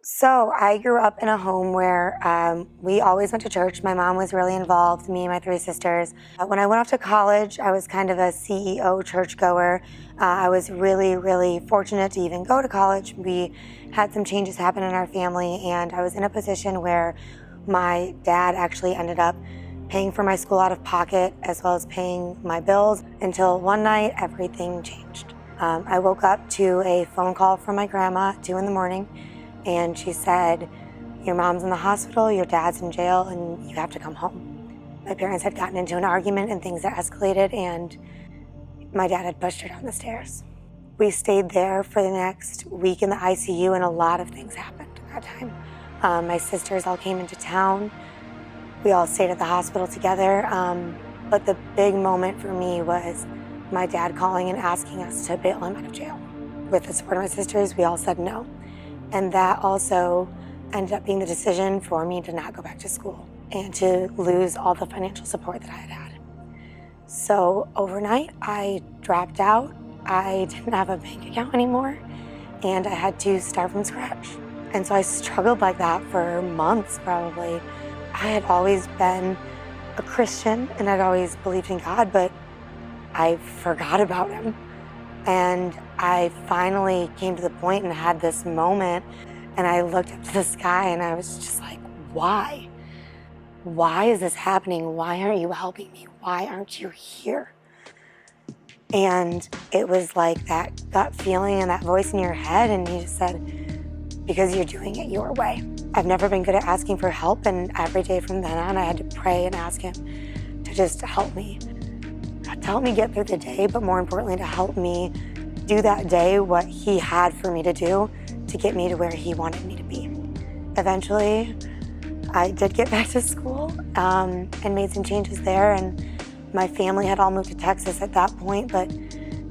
So I grew up in a home where we always went to church. My mom was really involved, me and my three sisters. When I went off to college, I was kind of a CEO churchgoer. I was really, really fortunate to even go to college. We had some changes happen in our family, and I was in a position where my dad actually ended up paying for my school out of pocket as well as paying my bills until one night everything changed. I woke up to a phone call from my grandma at 2 a.m. And she said, "Your mom's in the hospital, your dad's in jail, and you have to come home." My parents had gotten into an argument and things had escalated, and my dad had pushed her down the stairs. We stayed there for the next week in the ICU, and a lot of things happened at that time. My sisters all came into town. We all stayed at the hospital together. But the big moment for me was my dad calling and asking us to bail him out of jail. With the support of my sisters, we all said no. And that also ended up being the decision for me to not go back to school and to lose all the financial support that I had had. So overnight, I dropped out. I didn't have a bank account anymore, and I had to start from scratch. And so I struggled like that for months, probably. I had always been a Christian, and I'd always believed in God, but I forgot about him. And I finally came to the point and had this moment, and I looked up to the sky and I was just like, why? Why is this happening? Why aren't you helping me? Why aren't you here? And it was like that gut feeling and that voice in your head, and he just said, because you're doing it your way. I've never been good at asking for help, and every day from then on I had to pray and ask him to just help me get through the day, but more importantly, to help me do that day what he had for me to do to get me to where he wanted me to be. Eventually, I did get back to school and made some changes there, and my family had all moved to Texas at that point, but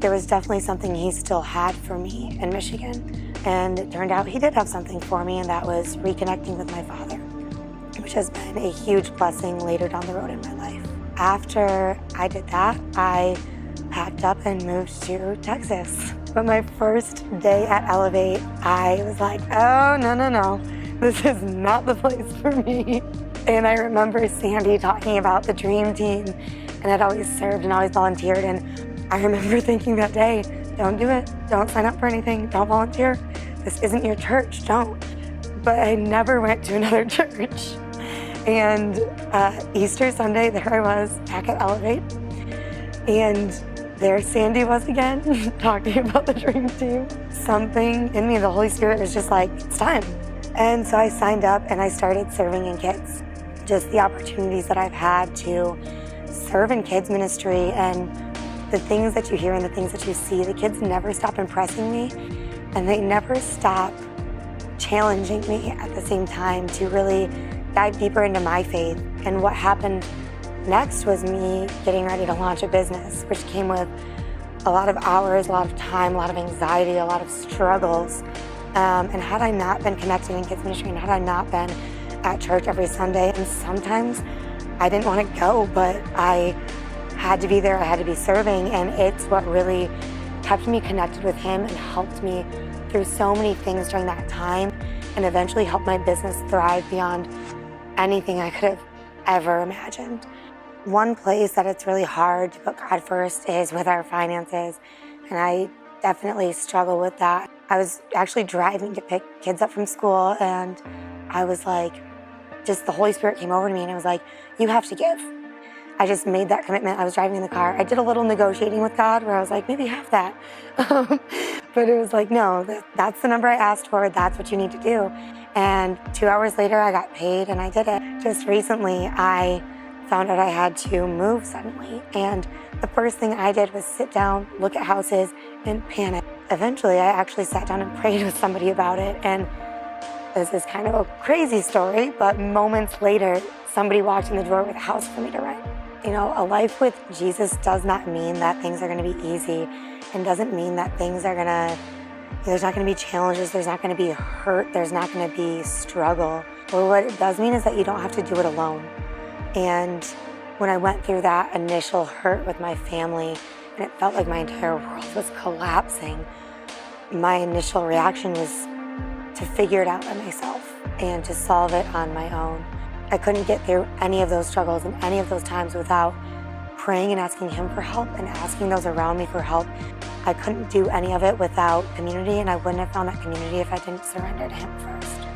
there was definitely something he still had for me in Michigan. And it turned out he did have something for me, and that was reconnecting with my father, which has been a huge blessing later down the road in my life. After I did that, I packed up and moved to Texas. But my first day at Elevate, I was like, oh, no, this is not the place for me. And I remember Sandy talking about the dream team, and I'd always served and always volunteered. And I remember thinking that day, don't do it. Don't sign up for anything. Don't volunteer. This isn't your church. Don't. But I never went to another church. And Easter Sunday, there I was back at Elevate, and there Sandy was again, talking about the dream team. Something in me, the Holy Spirit was just like, it's time. And so I signed up and I started serving in kids. Just the opportunities that I've had to serve in kids ministry, and the things that you hear and the things that you see, the kids never stop impressing me, and they never stop challenging me at the same time to really dive deeper into my faith. And what happened next was me getting ready to launch a business, which came with a lot of hours, a lot of time, a lot of anxiety, a lot of struggles. And had I not been connected in kids ministry, and had I not been at church every Sunday, and sometimes I didn't want to go, but I had to be there, I had to be serving, and it's what really kept me connected with him and helped me through so many things during that time, and eventually helped my business thrive beyond anything I could have ever imagined. One place that it's really hard to put God first is with our finances, and I definitely struggle with that. I was actually driving to pick kids up from school, and I was like, just the Holy Spirit came over to me and it was like, you have to give. I just made that commitment. I was driving in the car. I did a little negotiating with God where I was like, maybe half that. But it was like, no, that's the number I asked for. That's what you need to do. And 2 hours later, I got paid and I did it. Just recently, I found out I had to move suddenly. And the first thing I did was sit down, look at houses, and panic. Eventually, I actually sat down and prayed with somebody about it. And this is kind of a crazy story, but moments later, somebody walked in the door with a house for me to rent. You know, a life with Jesus does not mean that things are going to be easy, and doesn't mean that things are going to, there's not going to be challenges, there's not going to be hurt, there's not going to be struggle. But what it does mean is that you don't have to do it alone. And when I went through that initial hurt with my family, and it felt like my entire world was collapsing, my initial reaction was, to figure it out by myself and to solve it on my own. I couldn't get through any of those struggles and any of those times without praying and asking Him for help and asking those around me for help. I couldn't do any of it without community, and I wouldn't have found that community if I didn't surrender to Him first.